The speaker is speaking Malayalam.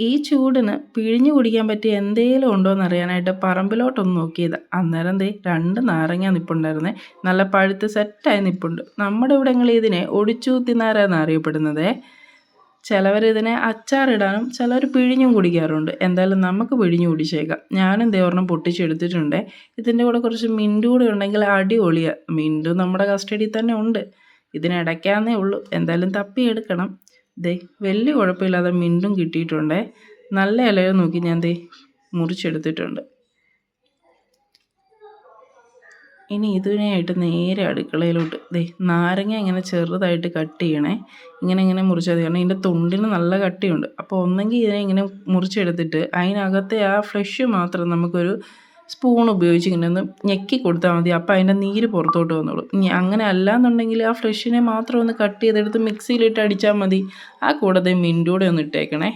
ഈ ചൂടിന് പിഴിഞ്ഞു കുടിക്കാൻ പറ്റിയ എന്തേലും ഉണ്ടോയെന്ന് അറിയാനായിട്ട് പറമ്പിലോട്ടൊന്ന് നോക്കിയതാ. അന്നേരം ദേ 2 നാരങ്ങ നിപ്പുണ്ടായിരുന്നേ. നല്ല പഴുത്ത് സെറ്റായി നിപ്പുണ്ട്. നമ്മുടെ ഇവിടങ്ങളിൽ ഇതിനെ ഒടിച്ചൂത്തി നാര എന്നാണ് അറിയപ്പെടുന്നതേ. ചിലവരിതിനെ അച്ചാറിടാനും ചിലർ പിഴിഞ്ഞും കുടിക്കാറുണ്ട്. എന്തായാലും നമുക്ക് പിഴിഞ്ഞു കുടിച്ചേക്കാം. ഞാനും ദേ ഒരെണ്ണം പൊട്ടിച്ചെടുത്തിട്ടുണ്ട്. ഇതിൻ്റെ കൂടെ കുറച്ച് മിൻറ്റ് കൂടെ ഉണ്ടെങ്കിൽ അടിപൊളിയാണ്. മിൻറ്റ് നമ്മുടെ കസ്റ്റഡിയിൽ തന്നെ ഉണ്ട്. ഇതിനിടയ്ക്കാന്നേ ഉള്ളൂ. എന്തായാലും തപ്പിയെടുക്കണം. ദേ വലിയ കുഴപ്പമില്ലാതെ മിൻറ്റും കിട്ടിയിട്ടുണ്ടേ. നല്ല ഇലകൾ നോക്കി ഞാൻ ദേ മുറിച്ചെടുത്തിട്ടുണ്ട്. ഇനി ഇതിനായിട്ട് നേരെ അടുക്കളയിലോട്ട് ദേ നാരങ്ങ ഇങ്ങനെ ചെറുതായിട്ട് കട്ട് ചെയ്യണേ. ഇങ്ങനെ മുറിച്ചത് കാരണം ഇതിൻ്റെ തൊണ്ടിന് നല്ല കട്ടിയുണ്ട്. അപ്പോൾ ഒന്നെങ്കിൽ ഇതിനെ ഇങ്ങനെ മുറിച്ചെടുത്തിട്ട് അതിനകത്തെ ആ ഫ്ലഷ് മാത്രം നമുക്കൊരു സ്പൂൺ ഉപയോഗിച്ച് ഇങ്ങനെ ഒന്ന് ഞെക്കി കൊടുത്താൽ മതി. അപ്പോൾ അതിൻ്റെ നീര് പുറത്തോട്ട് വന്നോളും. ഇനി അങ്ങനെ അല്ലാന്നുണ്ടെങ്കിൽ ആ ഫ്ലഷിനെ മാത്രം ഒന്ന് കട്ട് ചെയ്തെടുത്ത് മിക്സിയിലിട്ട് അടിച്ചാൽ മതി. ആ കൂടെ മിൻറ്റൂടെ ഒന്ന് ഇട്ടേക്കണേ.